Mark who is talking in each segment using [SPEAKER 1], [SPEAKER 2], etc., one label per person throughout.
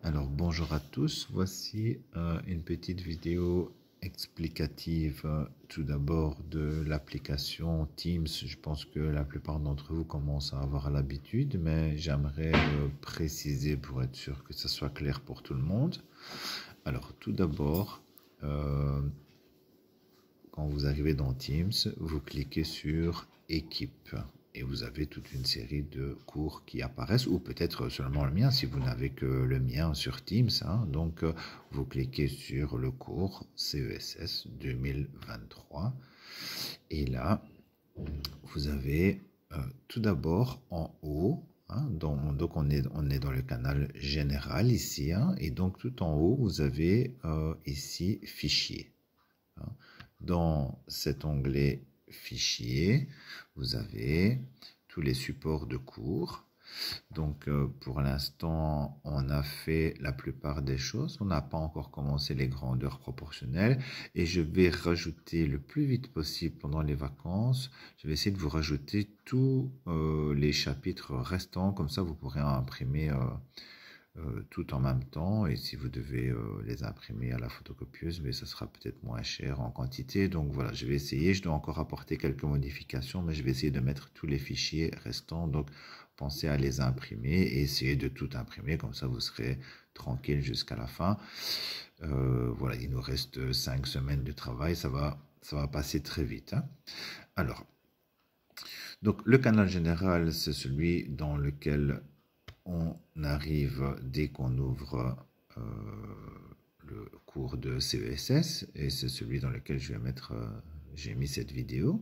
[SPEAKER 1] Alors bonjour à tous, voici une petite vidéo explicative tout d'abord de l'application Teams. Je pense que la plupart d'entre vous commencent à avoir l'habitude, mais j'aimerais préciser pour être sûr que ça soit clair pour tout le monde. Alors tout d'abord, quand vous arrivez dans Teams, vous cliquez sur Équipe et vous avez toute une série de cours qui apparaissent, ou peut-être seulement le mien si vous n'avez que le mien sur Teams. Donc, vous cliquez sur le cours CESS 2023 et là, vous avez tout d'abord en haut. Donc on est dans le canal général ici, et donc tout en haut, vous avez ici Fichier. Dans cet onglet Fichier, vous avez tous les supports de cours. Donc, pour l'instant, on a fait la plupart des choses. On n'a pas encore commencé les grandeurs proportionnelles. Et je vais rajouter le plus vite possible pendant les vacances. Je vais essayer de vous rajouter tous les chapitres restants. Comme ça, vous pourrez imprimer tout en même temps, et si vous devez les imprimer à la photocopieuse, mais ça sera peut-être moins cher en quantité. Donc voilà, je vais essayer, je dois encore apporter quelques modifications, mais je vais essayer de mettre tous les fichiers restants. Donc pensez à les imprimer et essayez de tout imprimer, comme ça vous serez tranquille jusqu'à la fin. Voilà, il nous reste 5 semaines de travail, ça va passer très vite. Alors, donc le canal général, c'est celui dans lequel on arrive dès qu'on ouvre le cours de CESS, et c'est celui dans lequel j'ai mis cette vidéo.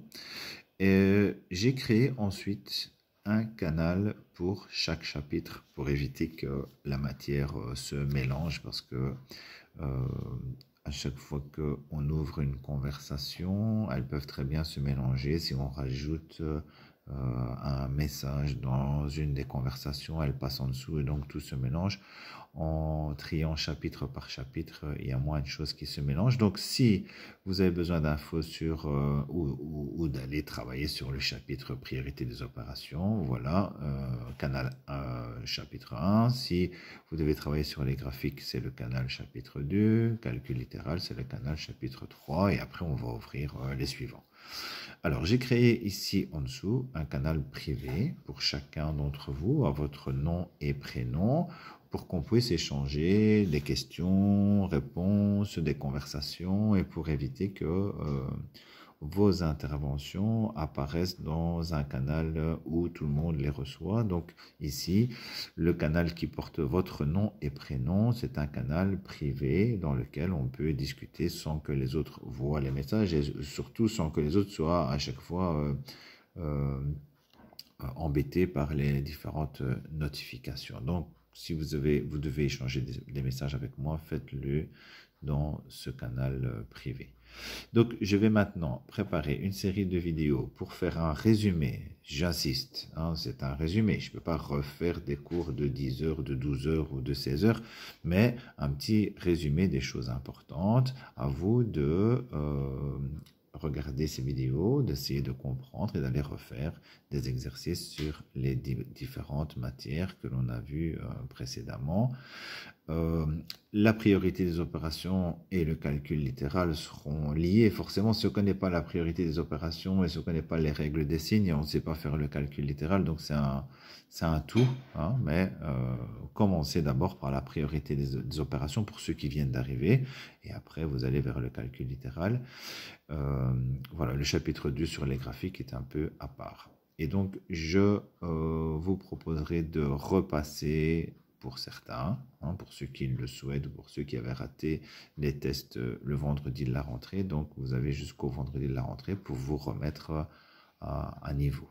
[SPEAKER 1] Et j'ai créé ensuite un canal pour chaque chapitre pour éviter que la matière se mélange, parce que à chaque fois qu'on ouvre une conversation, elles peuvent très bien se mélanger. Si on rajoute un message dans une des conversations, elle passe en dessous et donc tout se mélange. En triant chapitre par chapitre, il y a moins de choses qui se mélangent. Donc si vous avez besoin d'infos sur ou d'aller travailler sur le chapitre priorité des opérations, voilà, canal chapitre 1. Si vous devez travailler sur les graphiques, c'est le canal chapitre 2. Calcul littéral, c'est le canal chapitre 3. Et après on va ouvrir les suivants. Alors, j'ai créé ici en dessous un canal privé pour chacun d'entre vous, à votre nom et prénom, pour qu'on puisse échanger des questions, réponses, des conversations, et pour éviter que vos interventions apparaissent dans un canal où tout le monde les reçoit. Donc ici, le canal qui porte votre nom et prénom, c'est un canal privé dans lequel on peut discuter sans que les autres voient les messages, et surtout sans que les autres soient à chaque fois embêtés par les différentes notifications. Donc si vous devez échanger des messages avec moi, faites-le dans ce canal privé. Donc, je vais maintenant préparer une série de vidéos pour faire un résumé. J'insiste, c'est un résumé. Je ne peux pas refaire des cours de 10 heures, de 12 heures ou de 16 heures, mais un petit résumé des choses importantes. À vous de regarder ces vidéos, d'essayer de comprendre et d'aller refaire des exercices sur les différentes matières que l'on a vues précédemment. La priorité des opérations et le calcul littéral seront liés. Forcément, si on ne connaît pas la priorité des opérations et si on ne connaît pas les règles des signes, on ne sait pas faire le calcul littéral. Donc, c'est un tout. Mais commencez d'abord par la priorité des opérations pour ceux qui viennent d'arriver. Et après, vous allez vers le calcul littéral. Voilà, le chapitre 2 sur les graphiques est un peu à part. Et donc, je vous proposerai de repasser pour certains, pour ceux qui le souhaitent, ou pour ceux qui avaient raté les tests le vendredi de la rentrée. Donc, vous avez jusqu'au vendredi de la rentrée pour vous remettre à niveau.